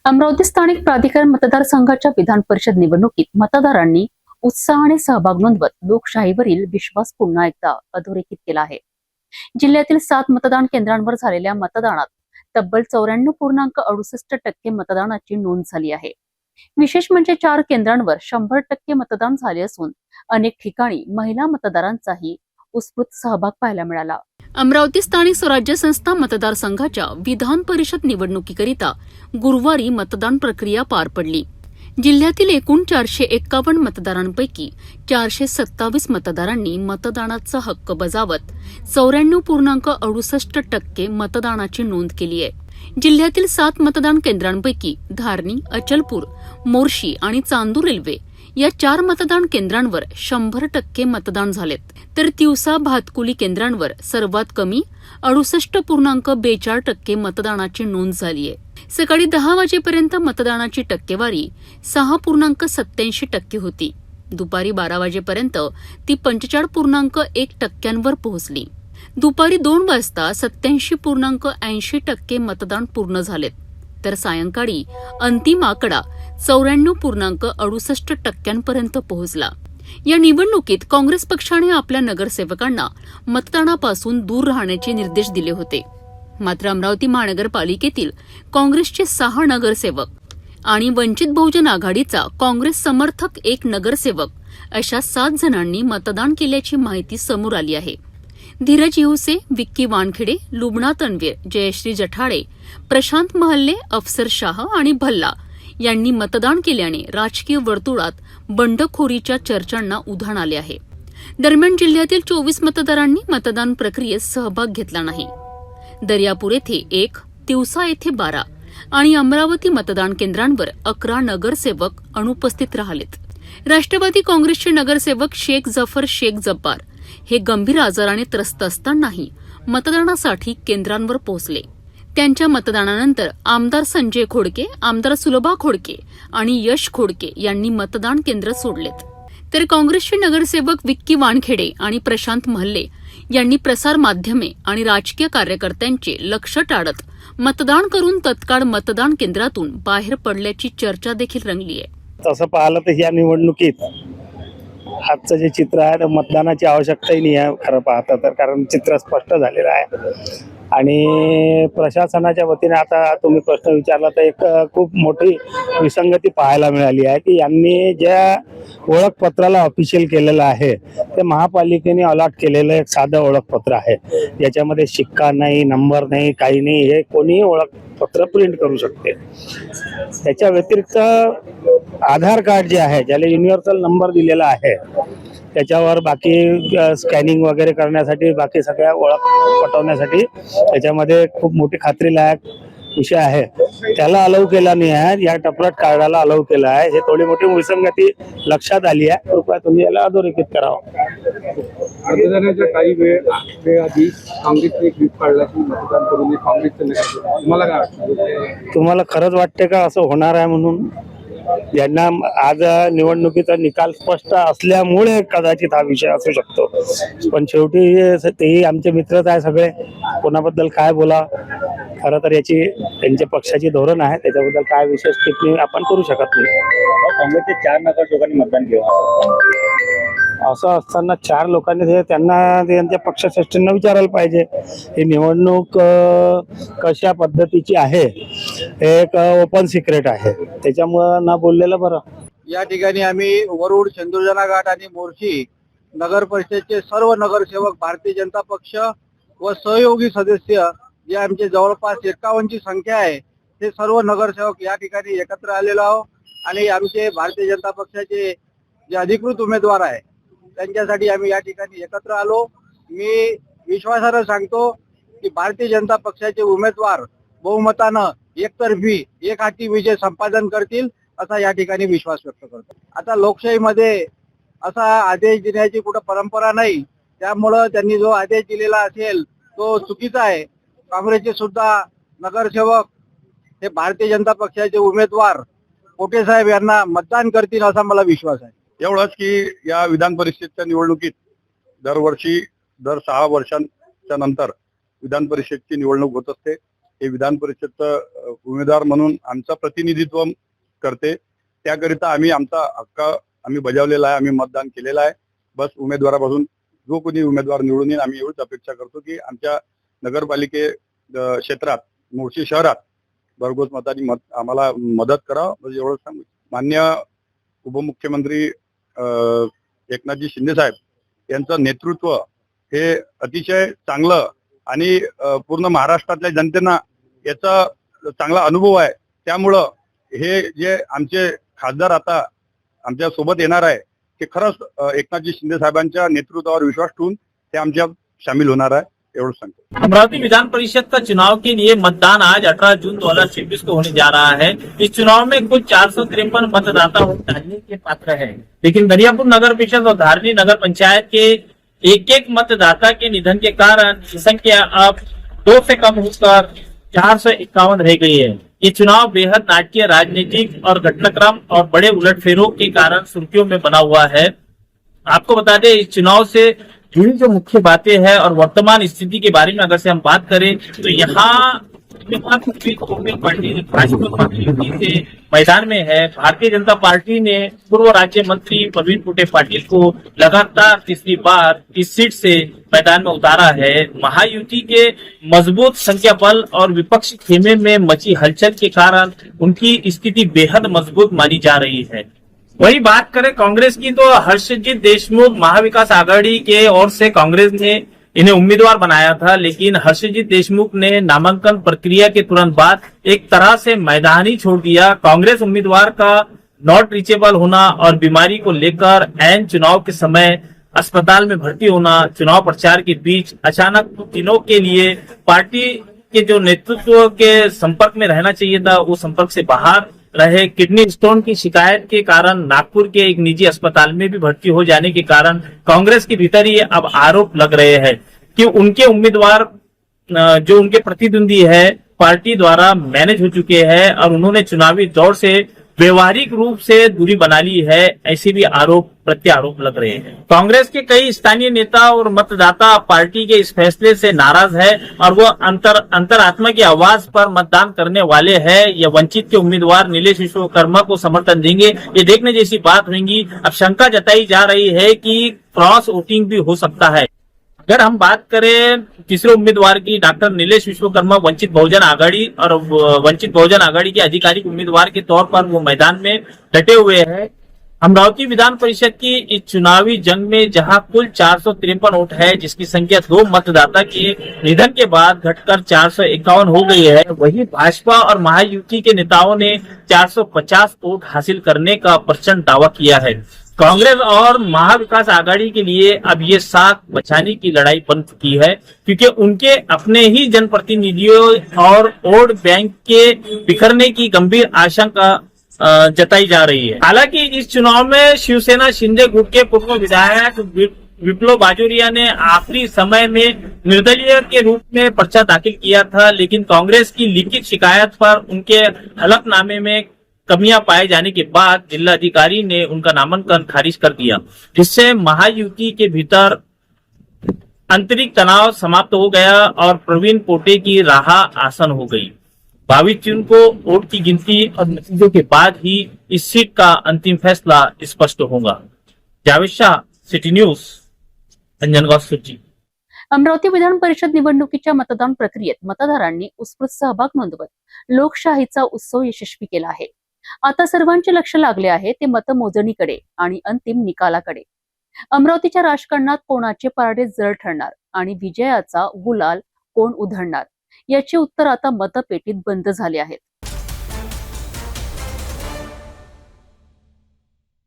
अमरावती स्थानिक प्राधिकरण मतदारसंघाच्या विधान परिषद निवडणुकीत मतदारांनी उत्साहाने सहभाग नोंदवत लोकशाहीवरील विश्वास पुन्हा एकदा अधोरेखित केला आहे। जिल्ह्यातील 7 मतदान केंद्रांवर झालेल्या मतदानात तब्बल 94.68% मतदानाची नोंद झाली आहे। विशेष म्हणजे 4 केंद्रांवर 100% मतदान झाले असून अनेक ठिकाणी महिला मतदारांचाही उत्स्फूर्त सहभाग पाहायला मिळाला। अमरावती स्थानिक स्वराज्य संस्था मतदारसंघाच्या विधान परिषद निवडणुकीकरिता गुरुवारी मतदान प्रक्रिया पार पडली। जिल्ह्यातील एकूण 451 मतदारांपैकी 427 मतदारांनी मतदानाचा हक्क बजावत 94.68% मतदानाची नोंद केली आहे। जिल्ह्यातील 7 मतदान केंद्रांपैकी धारणी, अचलपूर, मोर्शी आणि चांदूर रेल्वे या 4 मतदान केंद्रांवर 100% मतदान झालेत, तर तिवसा भातकुली केंद्रांवर सर्वात कमी 68.42% मतदानाची नोंद झाली आहे। सकाळी 10 वाजेपर्यंत मतदानाची टक्केवारी 6.87% होती। दुपारी 12 वाजेपर्यंत ती 45.1% पोहोचली। दुपारी 2 वाजता 87.80% मतदान पूर्ण झालेत, तर सायंकाळी अंतिम आकडा 94.68% पोहोचला। या निवडणुकीत काँग्रेस पक्षाने आपल्या नगरसेवकांना मतदानापासून दूर राहण्याचे निर्देश दिले होते। मात्र अमरावती महानगरपालिकेतील काँग्रेसचे 6 नगरसेवक आणि वंचित बहुजन आघाडीचा काँग्रेस समर्थक 1 नगरसेवक अशा 7 जणांनी मतदान केल्याची माहिती समोर आली आहे। धीरज हिवसे, विक्की वानखेडे, लुबना तन्वीर, जयश्री जठाळे, प्रशांत महल्ले, अफसर शाह आणि भल्ला यांनी मतदान केल्याने राजकीय वर्तुळात बंडखोरीच्या चर्चांना उधाण आले आहे। दरम्यान जिल्ह्यातील 24 मतदारांनी मतदान प्रक्रियेत सहभाग घेतला नाही। दर्यापूर येथे 1, तिवसा येथे 12 आणि अमरावती मतदान केंद्रांवर 11 नगरसेवक अनुपस्थित राहिलेत। राष्ट्रवादी काँग्रेसचे नगरसेवक शेख जफर शेख जब्बार हे गंभीर आजाराने त्रस्त असतानाही मतदानासाठी केंद्रांवर पोहोचले। त्यांच्या मतदानानंतर आमदार संजय खोडके, आमदार सुलभा खोडके आणि यश खोडके यांनी मतदान केंद्र सोडलेत, तर काँग्रेसचे नगरसेवक विक्की वानखेडे आणि प्रशांत महल्ले यांनी प्रसार माध्यमे आणि राजकीय कार्यकर्त्यांचे लक्ष टाळत मतदान करून तत्काळ मतदान केंद्रातून बाहेर पडल्याची चर्चा देखील रंगली आहे। तसं पाहिलं तर या निवडणुकीत आजचं जे चित्र आहे तर मतदानाची आवश्यकताही नाही आहे खरं पाहता तर, कारण चित्र स्पष्ट झालेलं आहे। आणि प्रशासनाच्या वतीने आता तुम्ही प्रश्न विचारला तर एक खूप मोठी विसंगती पाहायला मिळाली आहे की यांनी ज्या ओळखपत्राला ऑफिशियल केलेलं आहे ते महापालिकेने अलॉट केलेलं एक साधं ओळखपत्र आहे। याच्यामध्ये शिक्का नाही, नंबर नाही, काही नाही, हे कोणीही ओळखपत्र प्रिंट करू शकते। त्याच्या व्यतिरिक्त आधार कार्ड जे आहे ज्याला युनिव्हर्सल नंबर दिलेला आहे त्याच्यावर बाकी स्कॅनिंग वगैरे करण्यासाठी, बाकी सगळ्या ओळख पटवण्यासाठी त्याच्यामध्ये खूप मोठी खात्रीलायक विषय आहे, त्याला अलाउ केला नाही आहे। या टपरट कार्डाला अलाउ केला आहे। हे थोडी मोठी विसंगती लक्षात आली आहे, कृपया तुम्ही याला अधोरेखित करावं। मतदानाच्या काही वेळ आधी काँग्रेसने एक व्हीप काढला की मतदान करून काँग्रेसचं नाही। तुम्हाला काय वाटतं? तुम्हाला खरंच वाटते का असं होणार आहे म्हणून? यांना आज निवडणुकीचा निकाल स्पष्ट असल्यामुळे कदाचित हा विषय असू शकतो, पण शेवटी तेही आमचे मित्रच आहे सगळे, कोणाबद्दल काय बोला। खरं तर याची त्यांच्या पक्षाची धोरण आहे, त्याच्याबद्दल काय विशेष टिप्पणी आपण करू शकत नाही। काँग्रेसचे 4 नगरसेवकांनी मतदान केलं, असं असताना 4 लोकांनी त्यांना त्यांच्या पक्षश्रेष्ठींना विचारायला पाहिजे ही निवडणूक कशा पद्धतीची आहे। एक ओपन सिक्रेट आहे, त्याच्यामुळं ना बोललेलं बरं। या ठिकाणी आम्ही वरुड, चंदुरजना घाट आणि मोर्शी नगर परिषदेचे सर्व नगरसेवक, भारतीय जनता पक्ष व सहयोगी सदस्य जे आमचे जवळपास 51 ची संख्या आहे, ते सर्व नगरसेवक या ठिकाणी एकत्र आलेलो आहोत आणि आमचे भारतीय जनता पक्षाचे जे अधिकृत उमेदवार आहे त्यांच्यासाठी आम्ही या ठिकाणी एकत्र आलो। मी विश्वासाने सांगतो की भारतीय जनता पक्षाचे उमेदवार बहुमतानं एकतर्फी एकहाती विजय संपादन करतील असा या ठिकाणी विश्वास व्यक्त करतो। आता लोकशाहीमध्ये असा आदेश देण्याची कुठं परंपरा नाही, त्यामुळं त्यांनी जो आदेश दिलेला असेल तो चुकीचा आहे। काँग्रेसचे सुद्धा नगरसेवक हे भारतीय जनता पक्षाचे उमेदवार कोटे साहेब यांना मतदान करतील असा मला विश्वास आहे। एवढंच की या विधान परिषदेच्या निवडणुकीत दरवर्षी 6 वर्षांच्या नंतर विधान परिषदेची निवडणूक होत असते। हे विधान परिषदचं उमेदवार म्हणून आमचं प्रतिनिधित्व करते. त्याकरिता आम्ही आमचा हक्क आम्ही बजावलेला आहे, आम्ही मतदान केलेलं आहे. बस उमेदवारापासून जो कोणी उमेदवार निवडून येईल आम्ही एवढीच अपेक्षा करतो की आमच्या नगरपालिके क्षेत्रात मोर्शी शहरात भरघोस मतांनी आम्हाला मदत करा. म्हणजे एवढं सांगू. मान्य उपमुख्यमंत्री एकनाथजी शिंदे साहेब यांचं नेतृत्व हे अतिशय चांगलं आणि पूर्ण महाराष्ट्रातल्या जनतेना याचा चांगला अनुभव आहे. त्यामुळं हे जे आमचे खासदार आता आमच्या सोबत येणार आहे ते खरंच एकनाथजी शिंदे साहेबांच्या नेतृत्वावर विश्वास ठेवून ते आमच्या सामील होणार आहे. एवढं सांगतो. अमरावती विधान परिषद का चुनाव के लिए मतदान आज 18 जून 2026 को होने जा रहा है। इस चुनाव में कुल 453 मतदाता वोट डालने के पात्र हैं, लेकिन दरियापुर नगर परिषद और धारनी नगर पंचायत के एक मतदाता के निधन के कारण संख्या अब 2 से कम होकर 451 रह गई है। ये चुनाव बेहद नाटकीय राजनीतिक और घटनाक्रम और बड़े उलटफेरों के कारण सुर्खियों में बना हुआ है। आपको बता दें, इस चुनाव से जुड़ी जो मुख्य बातें हैं और वर्तमान स्थिति के बारे में अगर से हम बात करें तो यहाँ पार्टी भाजपा पार्टी से मैदान में है। भारतीय जनता पार्टी ने पूर्व राज्य मंत्री प्रवीण पोटे पाटिल को लगातार तीसरी बार इस सीट से मैदान में उतारा है। महायुति के मजबूत संख्या बल और विपक्षी खेमे में मची हलचल के कारण उनकी स्थिति बेहद मजबूत मानी जा रही है। वही बात करें कांग्रेस की तो हर्षजीत देशमुख महाविकास आघाड़ी के ओर से कांग्रेस ने इन्हें उम्मीदवार बनाया था, लेकिन हर्षजीत देशमुख ने नामांकन प्रक्रिया के तुरंत बाद एक तरह से मैदान ही छोड़ दिया। कांग्रेस उम्मीदवार का नॉट रीचेबल होना और बीमारी को लेकर ऐन चुनाव के समय अस्पताल में भर्ती होना, चुनाव प्रचार के बीच अचानक दिनों के लिए पार्टी के जो नेतृत्व के संपर्क में रहना चाहिए था वो संपर्क से बाहर रहे। किडनी स्टोन की शिकायत के कारण नागपुर के एक निजी अस्पताल में भी भर्ती हो जाने के कारण कांग्रेस के भीतर ही अब आरोप लग रहे हैं कि उनके उम्मीदवार जो उनके प्रतिद्वंदी है पार्टी द्वारा मैनेज हो चुके हैं और उन्होंने चुनावी दौर से व्यवहारिक रूप से दूरी बना ली है। ऐसे भी आरोप प्रत्यारोप लग रहे हैं। कांग्रेस के कई स्थानीय नेता और मतदाता पार्टी के इस फैसले से नाराज है और वो अंतरात्मा की आवाज पर मतदान करने वाले हैं या वंचित के उम्मीदवार नीलेश विश्वकर्मा को समर्थन देंगे, ये देखने जैसी बात होगी। अब शंका जताई जा रही है कि क्रॉस वोटिंग भी हो सकता है। अगर हम बात करें तीसरे उम्मीदवार की, डॉक्टर नीलेश विश्वकर्मा वंचित बहुजन आघाड़ी और वंचित बहुजन आघाड़ी के आधिकारिक उम्मीदवार के तौर पर वो मैदान में डटे हुए हैं। अमरावती विधान परिषद की इस चुनावी जंग में जहां कुल 453 वोट है, जिसकी संख्या 2 मतदाता के निधन के बाद घटकर 451 हो गई है, वही भाजपा और महायुति के नेताओं ने 450 वोट हासिल करने का प्रचंड दावा किया है। कांग्रेस और महाविकास आघाड़ी के लिए अब ये साख बचाने की लड़ाई बन चुकी है, क्योंकि उनके अपने ही जनप्रतिनिधियों और वोट बैंक के बिखरने की गंभीर आशंका जताई जा रही है। हालांकि इस चुनाव में शिवसेना शिंदे गुट के पूर्व विधायक विप्लव बाजोरिया ने आखिरी समय में निर्दलीय के रूप में पर्चा दाखिल किया था, लेकिन कांग्रेस की लिखित शिकायत पर उनके हलफनामे में कमियां पाए जाने के बाद जिलाधिकारी ने उनका नामांकन खारिज कर दिया, जिससे महायुति के भीतर आंतरिक तनाव समाप्त हो गया और प्रवीण पोटे की राह आसान हो गई। 22 जून को वोट की गिनती और नतीजों के बाद ही इस सीट का अंतिम फैसला स्पष्ट होगा। जावेद शाह, सिटी न्यूज, अंजनगाव सुची। अमरावती विधान परिषद निवडणुकीच्या मतदान प्रक्रियेत मतदारांनी उत्स्फूर्त सहभाग नोंदवत लोकशाहीचा उत्सव यशस्वी केला आहे। आता सर्वांचे लक्ष लागले आहे ते मतमोजणीकडे आणि अंतिम निकालाकडे। अमरावतीच्या राजकारणात कोणाचे पारडे जड ठरणार आणि विजयाचा गुलाल कोण उधळणार याचे उत्तर आता मतपेटीत बंद झाले आहेत।